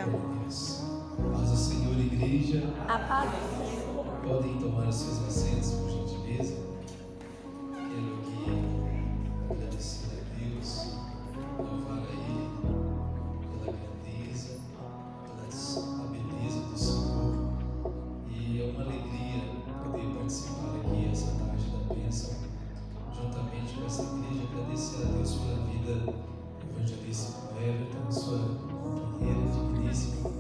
Glória. Paz do Senhor, igreja. A paz do Senhor. Podem tomar os seus assentos, por gentileza. Quero aqui agradecer a Deus, louvar a Ele pela grandeza, pela beleza do Senhor. E é uma alegria poder participar aqui essa tarde da bênção, juntamente com essa igreja. Agradecer a Deus pela vida do evangelista Everton, sua companheira digníssima,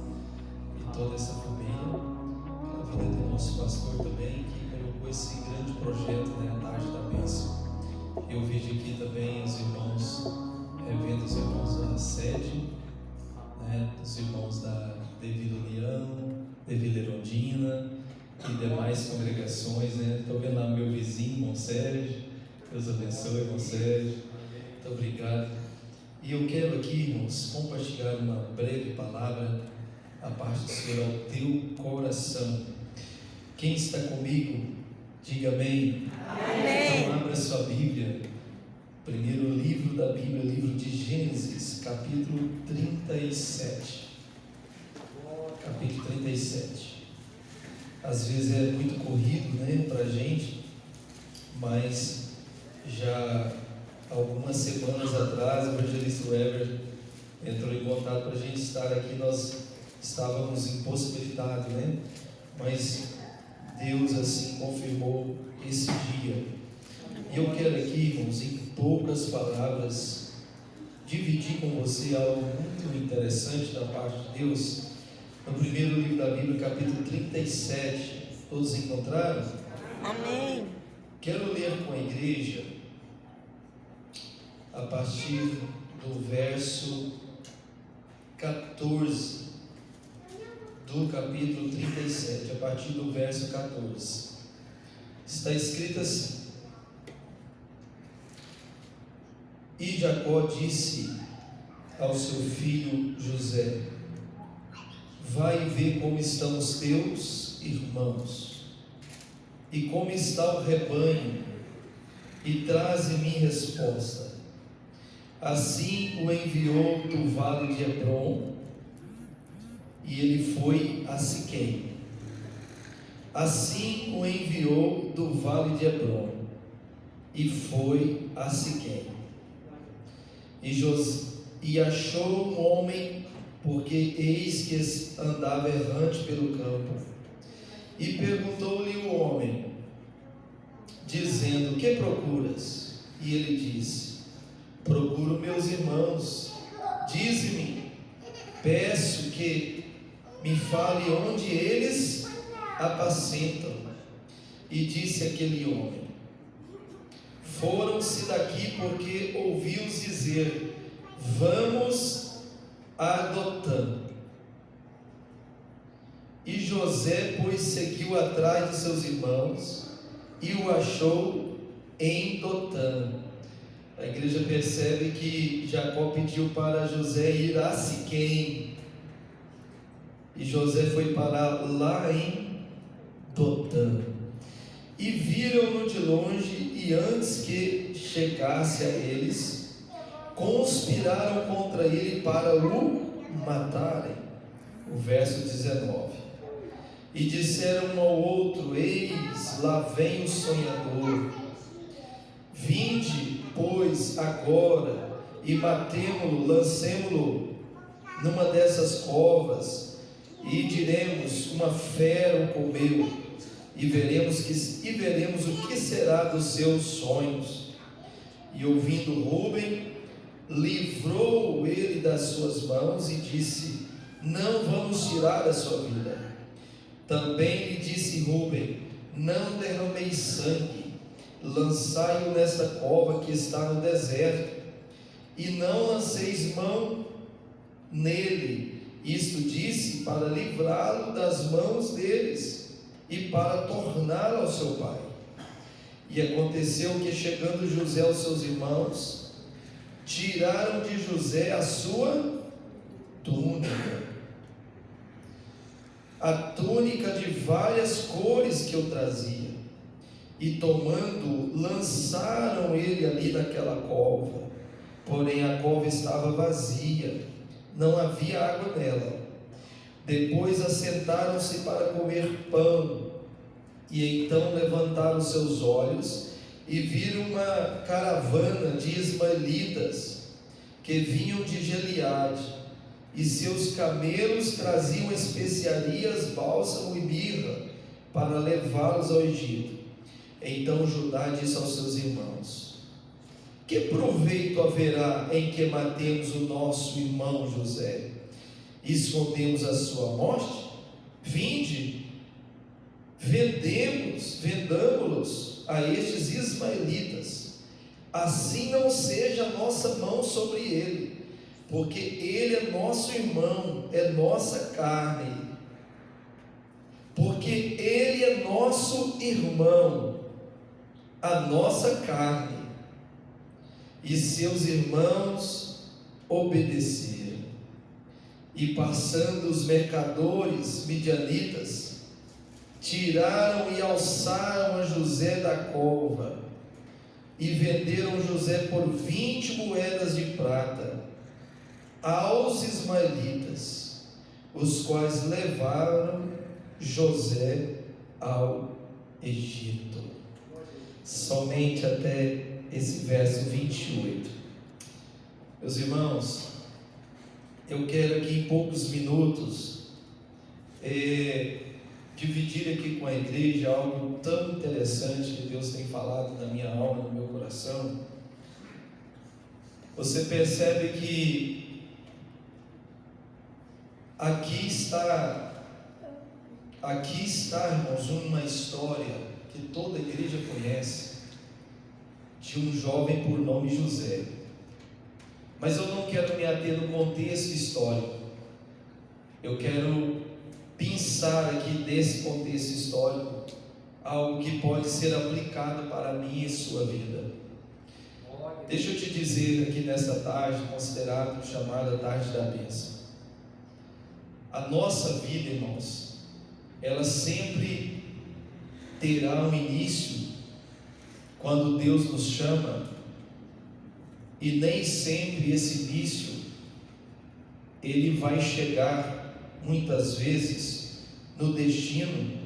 e toda essa família, pela vida do nosso pastor também, que colocou esse grande projeto, a tarde da bênção. Eu vejo aqui também os irmãos, vendo os irmãos da sede, os irmãos da Vila União, da Vila Erondina e demais congregações. Estou vendo lá meu vizinho, irmão Sérgio. Deus abençoe, irmão Sérgio. Muito obrigado. E eu quero aqui, irmãos, compartilhar uma breve palavra da parte do Senhor ao teu coração. Quem está comigo, diga amém. Amém. Então abra sua Bíblia, primeiro livro da Bíblia, livro de Gênesis, capítulo 37. Capítulo 37. Às vezes é muito corrido, para a gente, mas já algumas semanas atrás o evangelista Weber entrou em contato para a gente estar aqui. Nós estávamos impossibilitados, mas Deus assim confirmou esse dia. E eu quero aqui, irmãos, em poucas palavras, dividir com você algo muito interessante da parte de Deus. No primeiro livro da Bíblia, capítulo 37, todos encontraram? Amém. Quero ler com a igreja a partir do verso 14 do capítulo 37, a partir do verso 14. Está escrito assim: E Jacó disse ao seu filho José: Vai e vê como estão os teus irmãos, e como está o rebanho, e traze-me resposta. Assim o enviou do vale de Hebrom, e ele foi a Siquém. Assim o enviou do vale de Hebrom, e foi a Siquém. E achou um homem, porque eis que andava errante pelo campo, e perguntou-lhe o homem, dizendo: Que procuras? E ele disse: Procuro meus irmãos. Dize-me, peço que me fale onde eles apacentam. E disse aquele homem: Foram-se daqui, porque ouvi-os dizer: Vamos a Dotã. E José, pois, seguiu atrás de seus irmãos e o achou em Dotã. A igreja percebe que Jacó pediu para José ir a Siquém, e José foi parar lá em Dotã. E viram-no de longe, e antes que chegasse a eles, conspiraram contra ele para o matarem. O verso 19. E disseram um ao outro: Eis, lá vem o sonhador. Vinde, pois, agora, e matemo-lo, lancemo-lo numa dessas covas, e diremos: Uma fera o comeu, e veremos o que será dos seus sonhos. E ouvindo Ruben, livrou ele das suas mãos e disse: Não vamos tirar a sua vida. Também lhe disse Ruben: Não derrameis sangue, lançai-o nesta cova que está no deserto, e não lanceis mão nele. Isto disse para livrá-lo das mãos deles e para torná-lo ao seu pai. E aconteceu que, chegando José aos seus irmãos, tiraram de José a sua túnica, a túnica de várias cores que eu trazia, e tomando, lançaram ele ali naquela cova. Porém a cova estava vazia, não havia água nela. Depois assentaram-se para comer pão, e então levantaram seus olhos e viram uma caravana de ismaelitas que vinham de Gileade, e seus camelos traziam especiarias, bálsamo e mirra para levá-los ao Egito. Então Judá disse aos seus irmãos: que proveito haverá em que matemos o nosso irmão José e escondemos a sua morte? Vinde, vendamo-los a estes ismaelitas, assim não seja a nossa mão sobre ele, porque ele é nosso irmão, é nossa carne. Porque ele é nosso irmão, a nossa carne. E seus irmãos obedeceram. E passando os mercadores midianitas, tiraram e alçaram a José da cova, e venderam José por 20 moedas de prata aos ismaelitas, os quais levaram José ao Egito. Somente até esse verso 28. Meus irmãos, eu quero aqui em poucos minutos dividir aqui com a igreja algo tão interessante que Deus tem falado na minha alma, no meu coração. Você percebe que aqui está, irmãos, uma história que toda a igreja conhece, de um jovem por nome José. Mas eu não quero me ater no contexto histórico. Eu quero pensar aqui desse contexto histórico algo que pode ser aplicado para mim e sua vida. Deixa eu te dizer aqui nesta tarde, considerada chamada tarde da bênção. A nossa vida, irmãos, ela sempre terá um início quando Deus nos chama, e nem sempre esse início ele vai chegar muitas vezes no destino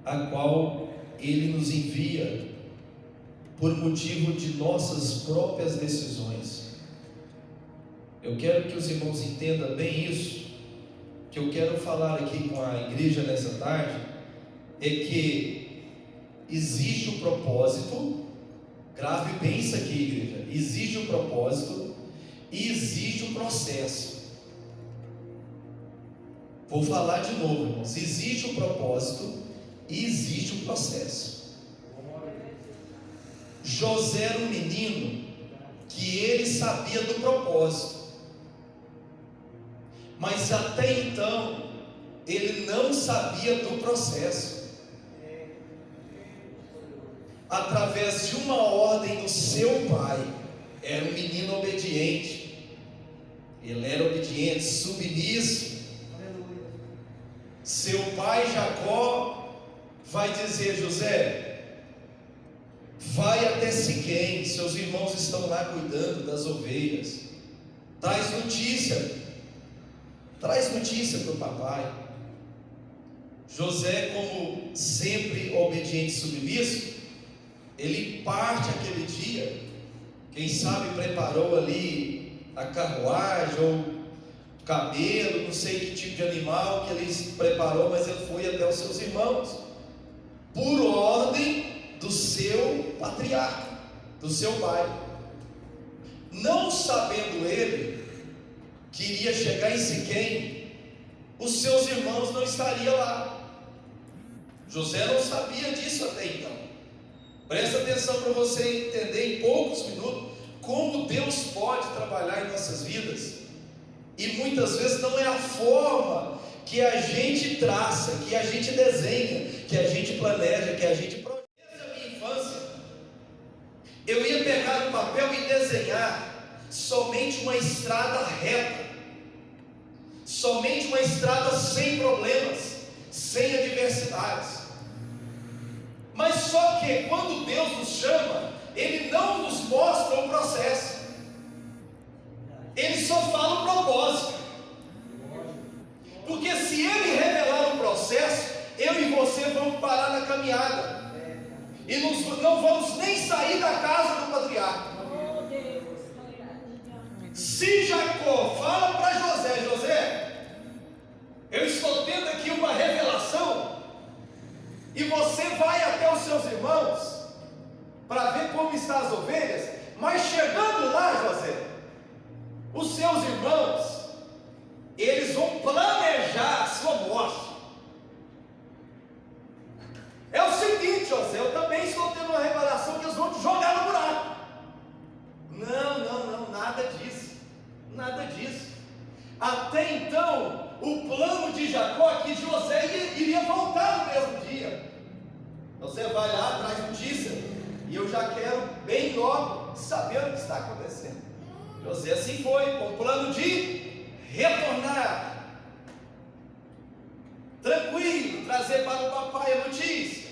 a qual ele nos envia por motivo de nossas próprias decisões. Eu quero que os irmãos entendam bem isso. Que eu quero falar aqui com a igreja nessa tarde é que existe um propósito. Grave bem isso aqui, igreja. Existe um propósito e existe um processo. Vou falar de novo, irmãos. Existe um propósito e existe um processo. José era um menino que ele sabia do propósito, mas até então ele não sabia do processo. Através de uma ordem do seu pai, era um menino obediente, ele era obediente, submisso. Seu pai Jacó vai dizer: José, vai até Siquém, seus irmãos estão lá cuidando das ovelhas, traz notícia para o papai. José, como sempre obediente e submisso, ele parte aquele dia. Quem sabe preparou ali a carruagem ou camelo, não sei que tipo de animal que ele preparou, mas ele foi até os seus irmãos, por ordem do seu patriarca, do seu pai. Não sabendo ele que iria chegar em Siquém, os seus irmãos não estariam lá. José não sabia disso até então. Presta atenção para você entender em poucos minutos como Deus pode trabalhar em nossas vidas. E muitas vezes não é a forma que a gente traça, que a gente desenha, que a gente planeja, que a gente projeta. Na minha infância, eu ia pegar um papel e desenhar somente uma estrada reta, somente uma estrada sem problemas, sem adversidades. Mas só que quando Deus nos chama, Ele não nos mostra o processo, Ele só fala o propósito. Porque se você vamos parar na caminhada. E não vamos nem sair da casa do patriarca. Se Jacó fala para José: José, eu estou tendo aqui uma revelação, e você vai até os seus irmãos para ver como estão as ovelhas, mas chegando lá, José, os seus irmãos, eles vão planejar a sua morte. É o seguinte, José, eu também estou tendo uma revelação que eles vão te jogar no buraco. Não, nada disso, nada disso. Até então, o plano de Jacó é que José iria voltar no mesmo dia. Você vai lá, traz notícia, e eu já quero bem logo saber o que está acontecendo. José assim foi, com o plano de retornar, tranquilo, trazer para o papai a notícia.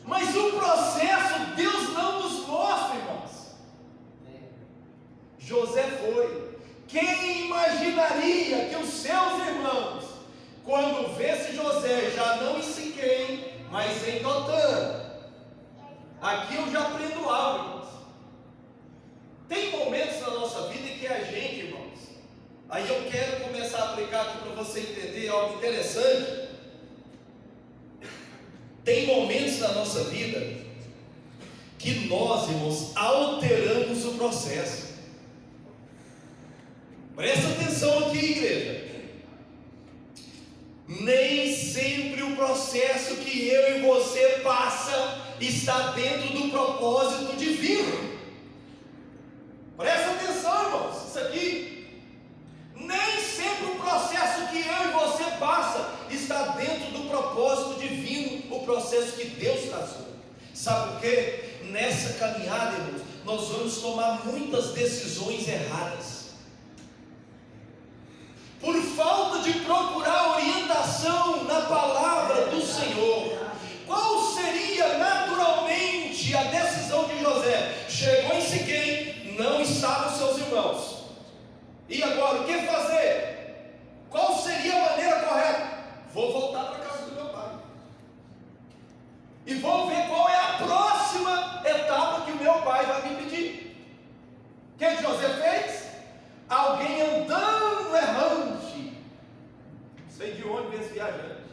Mas o processo Deus não nos mostra, irmãos. José foi. Quem imaginaria que os seus irmãos, quando vê-se José já não em Siquém, mas em Dotã? Aqui eu já aprendo algo, irmãos. Tem momentos na nossa vida em que a gente, irmãos, aí eu quero começar a aplicar aqui para você entender algo interessante. Tem momentos na nossa vida que nós, irmãos, alteramos o processo. Presta atenção aqui, igreja. Nem sempre o processo que eu e você passa está dentro do propósito divino. Presta atenção, irmãos, isso aqui. Nem sempre o processo que eu e você passa está dentro do propósito divino, o processo que Deus traçou. Sabe por quê? Nessa caminhada, irmãos, nós vamos tomar muitas decisões erradas. Por falta de procurar orientação na palavra do Senhor. Qual seria naturalmente a decisão de José? Chegou em Siquém, não estavam seus irmãos. E agora, o que fazer? Qual seria a maneira correta? Vou voltar para a casa do meu pai. E vou ver qual é a próxima etapa que o meu pai vai me pedir. O que José fez? Alguém andando errante. Não sei de onde vem esse viajante.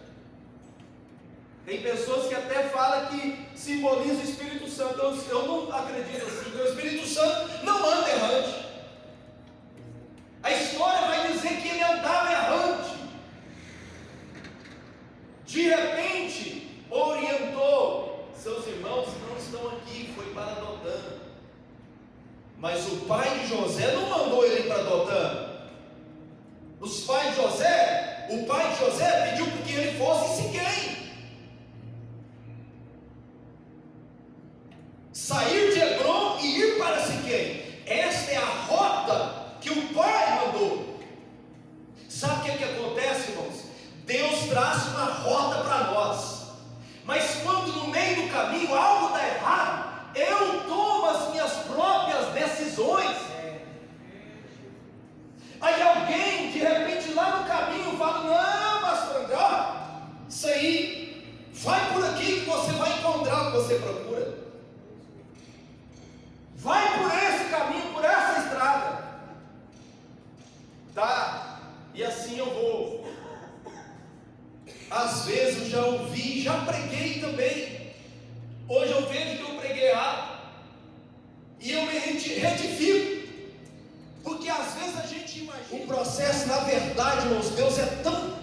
Tem pessoas que até falam que simboliza o Espírito Santo. Eu não acredito assim, porque o Espírito Santo não anda errante. A história vai dizer que ele andava errante. De repente, orientou: seus irmãos não estão aqui, foi para Dotã. Mas o pai de José não mandou ele para Dotã. O pai de José pediu para que ele fosse em Siquém. Sair de Hebrom e ir para Siquém. Esta é a rota que o pai mandou. Sabe o que acontece, irmãos? Deus traz uma rota para nós, mas quando no meio do caminho algo está errado, eu tomo as minhas próprias decisões. Aí alguém de repente lá no caminho fala: não, pastor André, isso aí, vai por aqui que você vai encontrar o que você procura. Vai por esse caminho, por essa estrada. Tá? E assim eu vou. Às vezes eu já ouvi, já preguei também. Hoje eu vejo que eu preguei errado, e eu me retifico. Porque às vezes a gente imagina. O processo, na verdade, irmãos, Deus é tão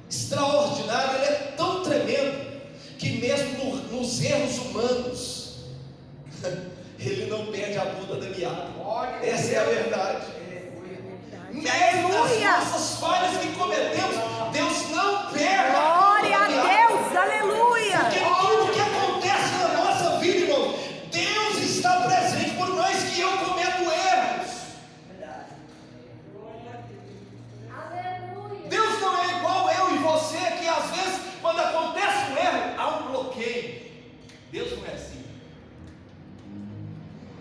extraordinário, Ele é tão tremendo, que mesmo nos erros humanos, Ele não perde a ponta da meada. Essa é a verdade. Mesmo nas nossas falhas que cometemos, Deus não perde a ponta da meada. Glória a Deus, aleluia. Porque tudo que acontece na nossa vida, irmão, Deus está presente, por mais que eu cometo erros. Deus não é igual eu e você, que às vezes, quando acontece um erro, há um bloqueio. Deus não é assim.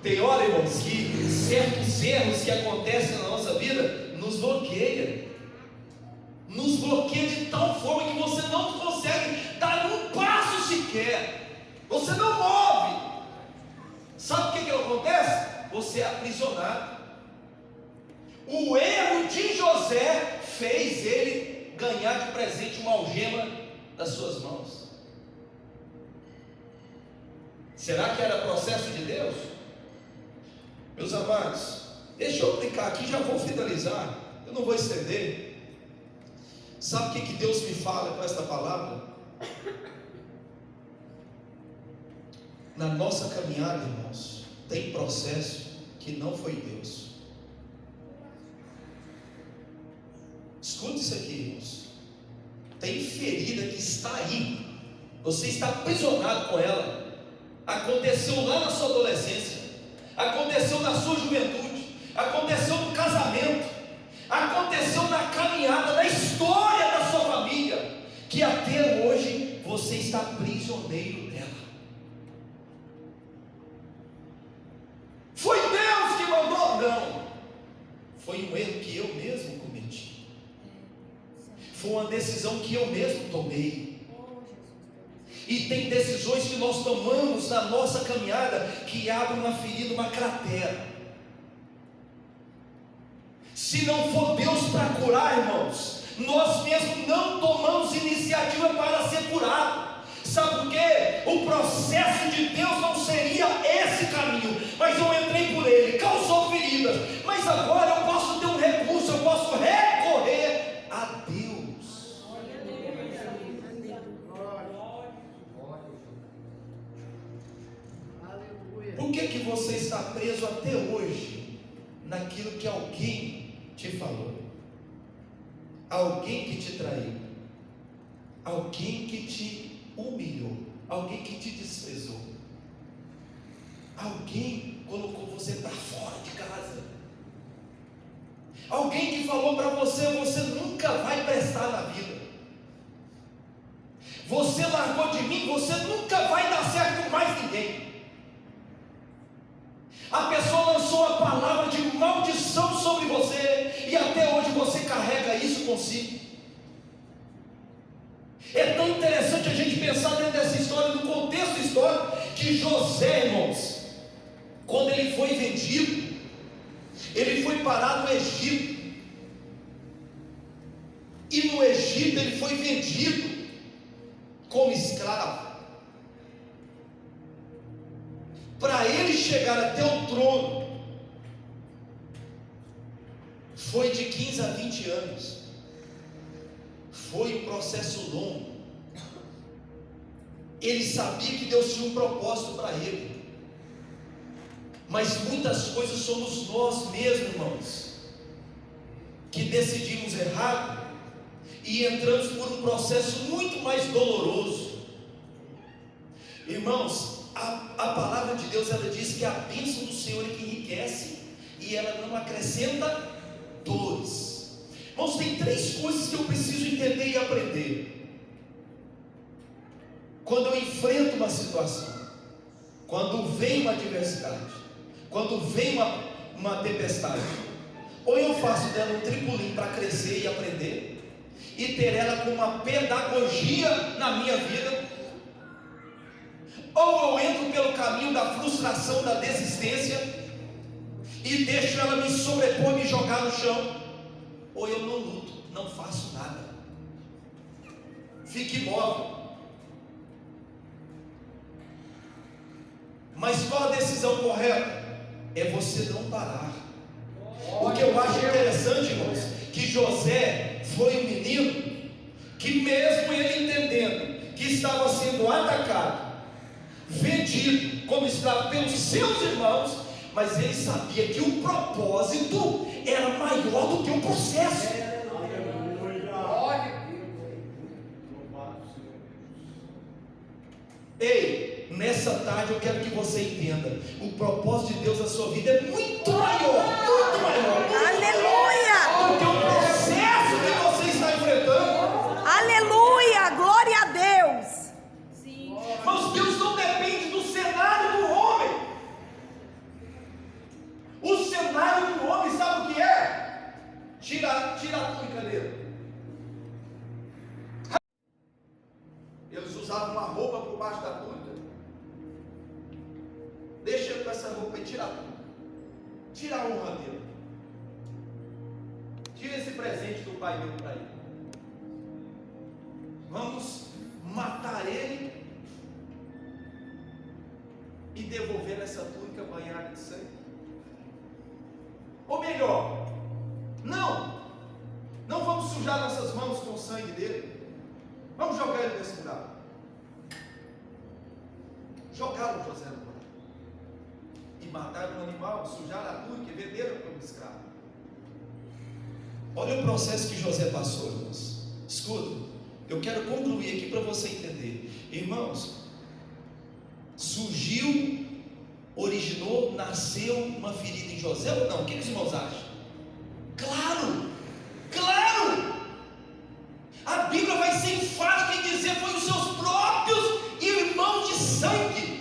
Tem hora, irmãos, que certos erros que acontecem na nossa vida nos bloqueiam. Nos bloqueia de tal forma que você não consegue dar um passo sequer. Você não move. Sabe o que acontece? Você é aprisionado. O erro de José fez ele ganhar de presente uma algema das suas mãos. Será que era processo de Deus? Meus amados, deixa eu aplicar aqui, já vou finalizar, eu não vou estender. Sabe o que Deus me fala com esta palavra? Na nossa caminhada, irmãos, tem processo que não foi Deus. Escute isso aqui, irmãos. Tem ferida que está aí, você está aprisionado com ela. Aconteceu lá na sua adolescência, aconteceu na sua juventude, aconteceu no casamento, aconteceu na caminhada, na história da sua família, que até hoje você está prisioneiro dela. Foi Deus que mandou? Não, foi um erro que eu mesmo cometi, foi uma decisão que eu mesmo tomei. E tem decisões que nós tomamos na nossa caminhada que abrem uma ferida, uma cratera. Se não for Deus para curar, irmãos, nós mesmos não tomamos iniciativa para ser curado. Sabe por quê? O processo de Deus não seria esse caminho, mas eu entrei por ele, causou feridas, mas agora eu posso ter um recurso, eu posso recorrer a Deus. Por que você está preso até hoje naquilo que alguém te falou? Alguém que te traiu, alguém que te humilhou, alguém que te desprezou, alguém colocou você para fora de casa, alguém que falou para você: você nunca vai prestar na vida, você largou de mim, você nunca vai dar certo com mais ninguém. A pessoa lançou a palavra de maldição sobre você, e até hoje você carrega isso consigo. É tão interessante a gente pensar dentro dessa história, no contexto histórico, que José, irmãos, quando ele foi vendido, ele foi parar no Egito, e no Egito ele foi vendido como escravo. Para ele chegar até o trono, foi de 15 a 20 anos, foi um processo longo. Ele sabia que Deus tinha um propósito para ele, mas muitas coisas somos nós mesmos, irmãos, que decidimos errado e entramos por um processo muito mais doloroso. Irmãos, a palavra de Deus, ela diz que a bênção do Senhor é que enriquece e ela não acrescenta dores. Irmãos, tem três coisas que eu preciso entender e aprender quando eu enfrento uma situação, quando vem uma adversidade, quando vem uma tempestade. Ou eu faço dela um trampolim para crescer e aprender e ter ela como uma pedagogia na minha vida, ou eu entro pelo caminho da frustração, da desistência, e deixo ela me sobrepor, me jogar no chão, ou eu não luto, não faço nada, fico imóvel. Mas qual a decisão correta? É você não parar. O que eu acho interessante, irmãos, que José foi um menino que, mesmo ele entendendo que estava sendo atacado, vendido como escravo pelos seus irmãos, mas ele sabia que o propósito era maior do que o processo. Ei, nessa tarde eu quero que você entenda: o propósito de Deus na sua vida é muito maior, muito maior. Aleluia! Do que o processo que você está enfrentando. Aleluia! Glória a Deus! Mas Deus não depende do cenário do homem. O cenário do homem, sabe o que é? Tira a túnica dele. com essa roupa e tirar tudo. Tira a honra dele. Tira esse presente que o pai deu para ele. Vamos matar ele e devolver essa túnica banhada de sangue. Ou melhor, não vamos sujar nossas mãos com o sangue dele. Vamos jogar ele nesse buraco. Jogaram José no buraco e mataram um animal, sujaram a túnica e venderam como escravo. Olha o processo que José passou, irmãos. Escuta, eu quero concluir aqui para você entender. Irmãos, surgiu, originou, nasceu uma ferida em José ou não? O que os irmãos acham? Claro! Claro! A Bíblia vai ser enfática em dizer que foi os seus próprios irmãos de sangue.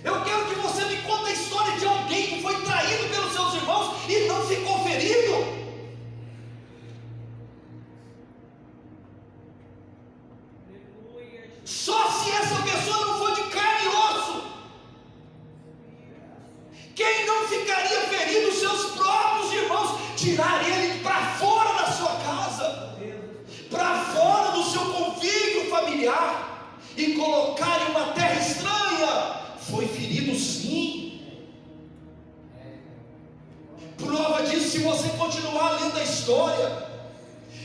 Eu quero que você me conte a história de alguém que foi traído pelos seus irmãos e não ficou ferido. Só se essa pessoa não for de carne e osso. Quem não ficaria ferido? Os seus próprios irmãos. Tirar ele para fora da sua casa, para fora do seu convívio familiar e colocar em uma terra estranha. Foi ferido, sim. Prova disso, se você continuar lendo a história.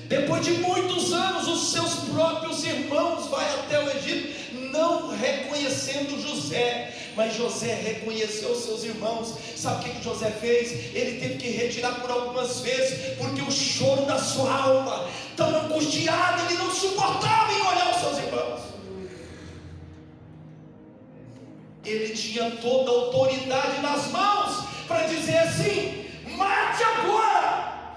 Depois de muitos anos, os seus próprios irmãos vão até o Egito, não reconhecendo José. Mas José reconheceu os seus irmãos. Sabe o que José fez? Ele teve que retirar por algumas vezes, porque o choro da sua alma, tão angustiado, ele não suportava em olhar os seus irmãos. Ele tinha toda a autoridade nas mãos para dizer assim: mate agora!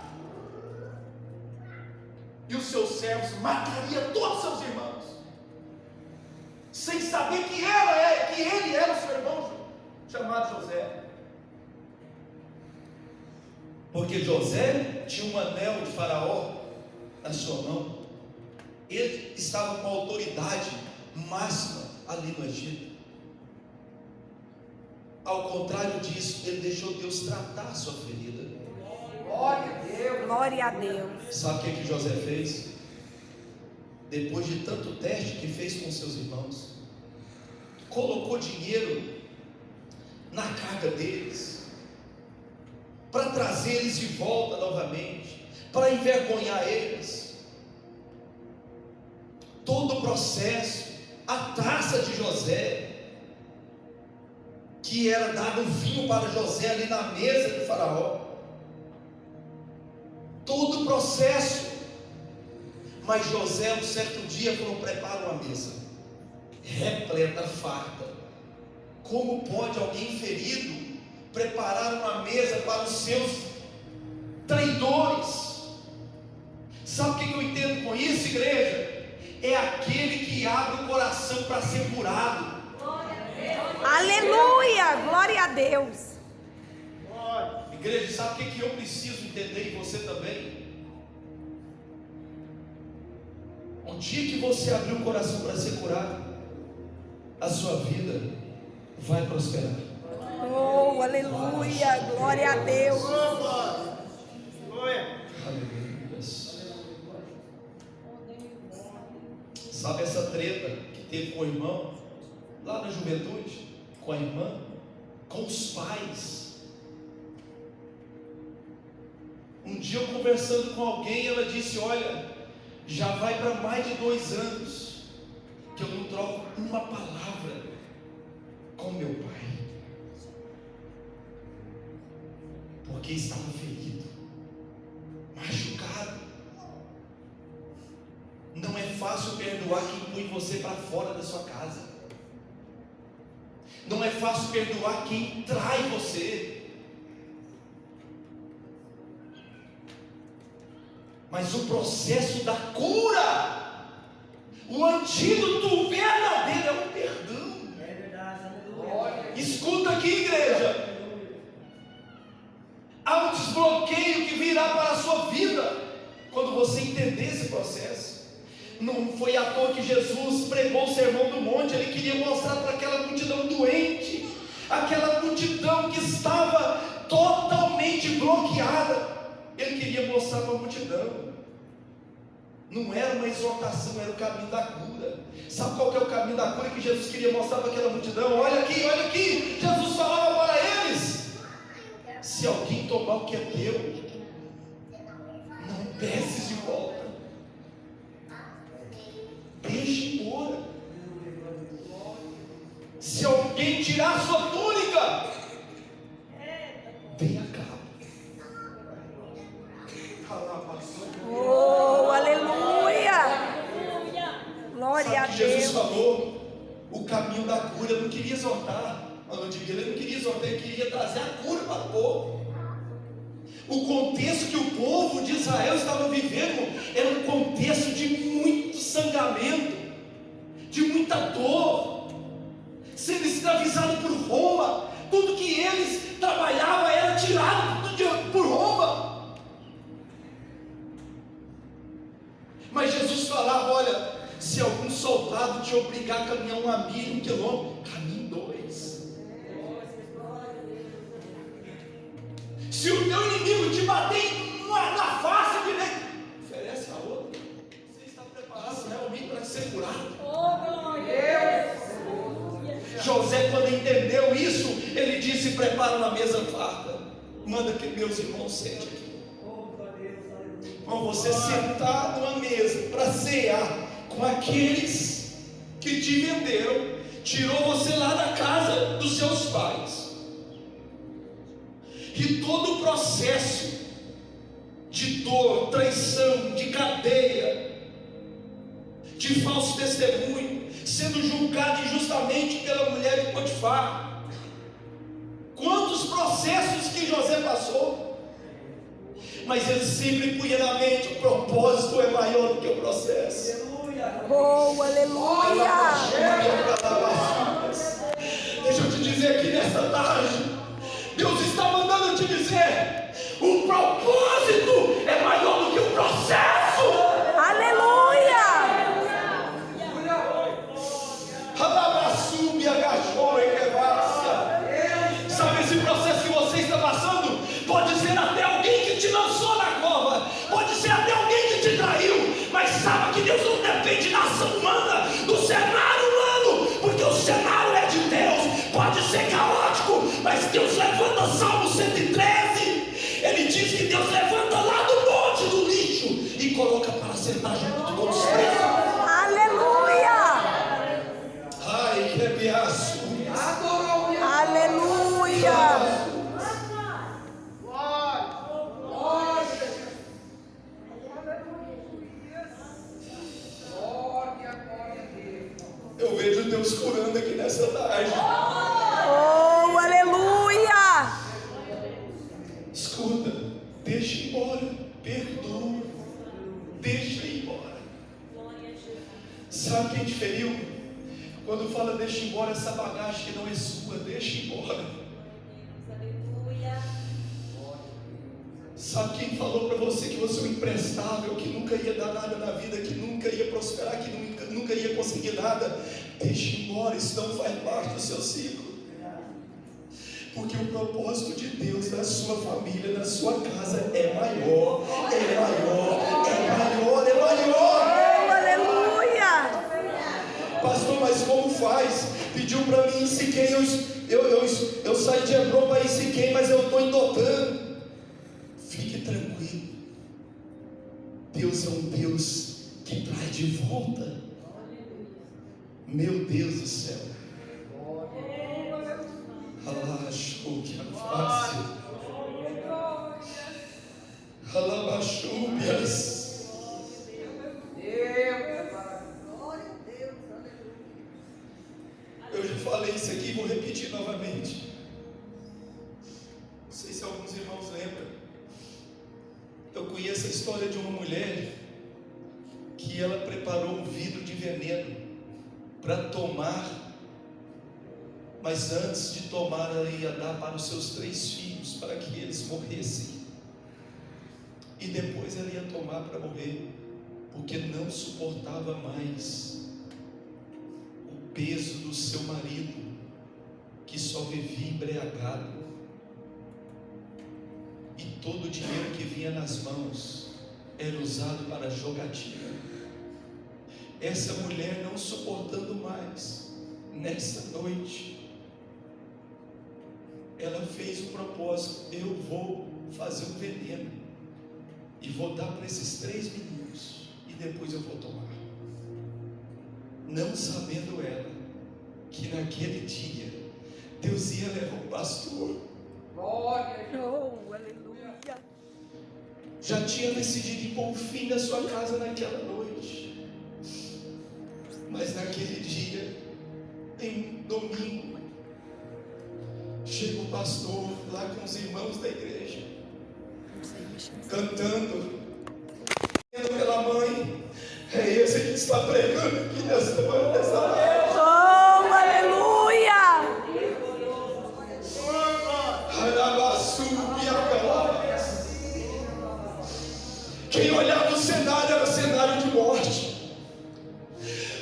E os seus servos matariam todos os seus irmãos, sem saber que ele era o seu irmão chamado José. Porque José tinha um anel de Faraó na sua mão. Ele estava com a autoridade máxima ali no Egito. Ao contrário disso, ele deixou Deus tratar a sua ferida. Glória a Deus. Glória a Deus. Sabe o que José fez? Depois de tanto teste que fez com seus irmãos, colocou dinheiro na carga deles, para trazer eles de volta novamente, para envergonhar eles. Todo o processo, a taça de José, que era dado vinho para José ali na mesa de Faraó, todo o processo. Mas José, um certo dia, falou: prepara uma mesa repleta, farta. Como pode alguém ferido preparar uma mesa para os seus traidores? Sabe o que eu entendo com isso, igreja? É aquele que abre o coração para ser curado. Aleluia, glória a Deus. Igreja, sabe o que eu preciso entender, e você também? O dia que você abrir o coração para ser curado, a sua vida vai prosperar. Oh, aleluia, glória a Deus. Aleluia. Sabe essa treta que teve com o irmão, lá na juventude, com a irmã, com os pais? Um dia eu conversando com alguém, ela disse: olha, já vai para mais de 2 anos que eu não troco uma palavra com meu pai, porque estava ferido, machucado. Não é fácil perdoar quem põe você para fora da sua casa. Não é fácil perdoar quem trai você. Mas o processo da cura, o antídoto verdadeiro é o perdão. É verdade. Escuta aqui, igreja. Há um desbloqueio que virá para a sua vida quando você entender esse processo. Não foi à toa que Jesus pregou o sermão do monte. Ele queria mostrar para aquela multidão uma multidão. Não era uma exortação, era o caminho da cura. Sabe qual que é o caminho da cura que Jesus queria mostrar para aquela multidão? Olha aqui, olha aqui. Jesus falava para eles: se alguém tomar o que é teu, não peces de volta. Deixe embora. Se alguém tirar a sua túnica, venha cá. Oh, aleluia! Glória a Sabe que Jesus Deus. falou? O caminho da cura. Eu não queria exortar. Ele não queria exortar, ele queria trazer a cura para o povo. O contexto que o povo de Israel estava vivendo era um contexto de muito sangramento, de muita dor, sendo escravizado por Roma. Tudo que eles trabalhavam era tirado por Roma. Mas Jesus falava: olha, se algum soldado te obrigar a caminhar 1 milha, 1 quilômetro, caminhe 2. Se o teu inimigo te bater na face direita, oferece a outra. Você está preparado realmente para ser curado? José, quando entendeu isso, ele disse: prepara uma mesa farta, manda que meus irmãos sentem aqui. Quando você sentar numa mesa para cear com aqueles que te venderam, tirou você lá da casa dos seus pais, e todo o processo de dor, traição, de cadeia, de falso testemunho, sendo julgado injustamente pela mulher de Potifar. Quantos processos que José passou, mas ele sempre punha na mente: o propósito é maior do que o processo. Oh, aleluia! Deixa eu te dizer aqui nesta tarde, Deus está mandando te dizer: o propósito é maior do que o processo. Aleluia! Sabe, esse processo que você está passando pode ser até alguém que te lançou na cova, pode ser até alguém que te traiu, mas sabe que Deus não depende da ação humana, do cenário humano, porque o cenário é de Deus. Pode ser caótico, mas Deus levanta. Salmo 113, ele diz que Deus levanta lá do monte do lixo e coloca para sentar junto com os presos. Aleluia! Ai, que ameaço! Aleluia! Eu vejo Deus curando aqui nessa tarde. Oh, aleluia! Escuta, deixa embora, perdoa, deixa ir embora. Sabe quem te feriu? Quando fala deixa embora essa bagagem que não é sua, deixa embora. Sabe quem falou para você que você é um imprestável, que nunca ia dar nada na vida, que nunca ia prosperar, que nunca ia conseguir nada? Deixa embora, isso não faz parte do seu ciclo. Porque o propósito de Deus na sua família, na sua casa é maior, é maior, é maior, é maior. Oh, aleluia! Pastor, mas como faz? Pediu para mim em Siquém, eu saí de Hebron para ir em Siquém, mas eu estou em Dotã. Fique tranquilo, Deus é um Deus que traz de volta. Meu Deus do céu. Alabaxou que é fácil. Alabaxúbias. Eu já falei isso aqui e vou repetir novamente. Não sei se alguns irmãos lembram. Eu conheço a história de uma mulher que ela preparou um vidro de veneno para tomar, mas antes de tomar ela ia dar para os seus 3 filhos, para que eles morressem, e depois ela ia tomar para morrer, porque não suportava mais o peso do seu marido, que só vivia embriagado, e todo o dinheiro que vinha nas mãos era usado para jogatina. Essa mulher, não suportando mais, nessa noite, ela fez o propósito: eu vou fazer um veneno e vou dar para esses 3 meninos e depois eu vou tomar. Não sabendo ela que naquele dia Deus ia levar um pastor. Glória. Oh, aleluia. Já tinha decidido ir pôr um fim na sua casa naquela noite. Mas naquele dia, em domingo, chega o pastor lá com os irmãos da igreja, cantando pela mãe. É esse que está pregando aqui nessa manhã, nessa live. Oh, aleluia. Quem olhava o cenário era cenário de morte.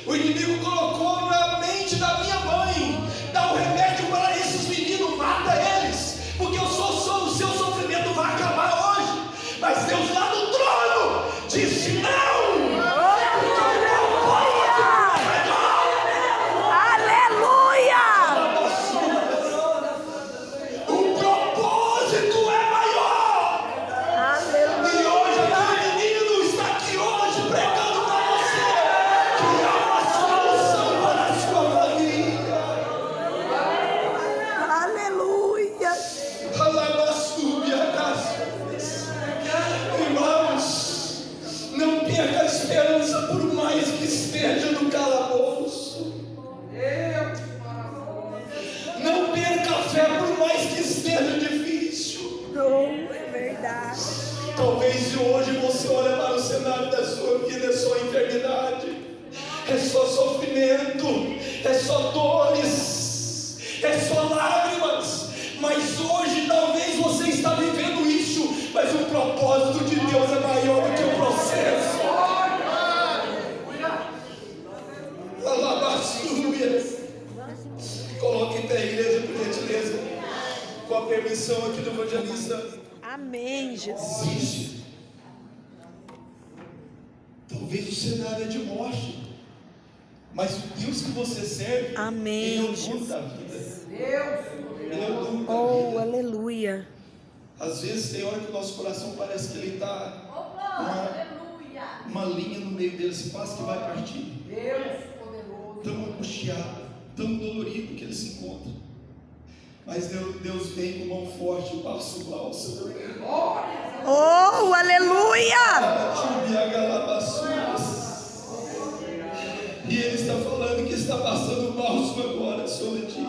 O inimigo colocou na mente da minha mãe: dá o remédio para esses meninos, mata eles, porque o seu sofrimento vai acabar hoje. Mas Deus lá no trono disse: não! Talvez hoje você olhe para o cenário da sua vida, é só enfermidade, é só sofrimento, é só dores, é só lágrimas. Mas hoje talvez você está vivendo isso, mas o propósito de Deus é maior do que o processo. Coloque em pé a igreja, por gentileza, com a permissão aqui do evangelista. Amém, Jesus. Talvez o cenário é de morte, mas o Deus que você serve, amém, Ele é o Jesus. dono da vida. Ele é o dono da oh, vida. Aleluia. Às vezes tem hora que o nosso coração parece que ele está uma linha no meio dele, se faz que vai partir. Tão angustiado, tão dolorido que ele se encontra. Mas Deus vem com mão forte e passa o bálsamo. Oh, aleluia! E Ele está falando que está passando o bálsamo agora sobre ti.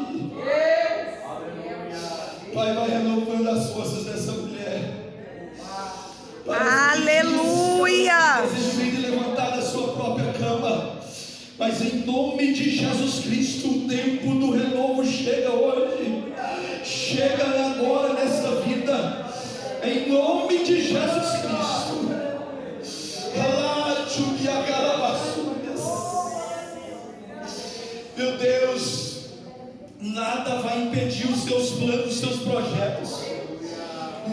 Pai, vai renovando as forças dessa mulher. Aleluia! Desejo bem de levantar da sua própria cama. Mas em nome de Jesus Cristo, o tempo do renovo chega hoje. Chega agora nessa vida. Em nome de Jesus Cristo. Meu Deus, nada vai impedir os seus planos, os seus projetos.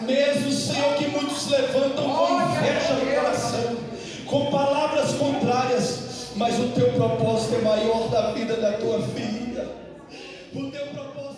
Mesmo, Senhor, que muitos levantam com inveja no coração, com palavras contrárias, mas o teu propósito é maior da vida da tua filha. O teu propósito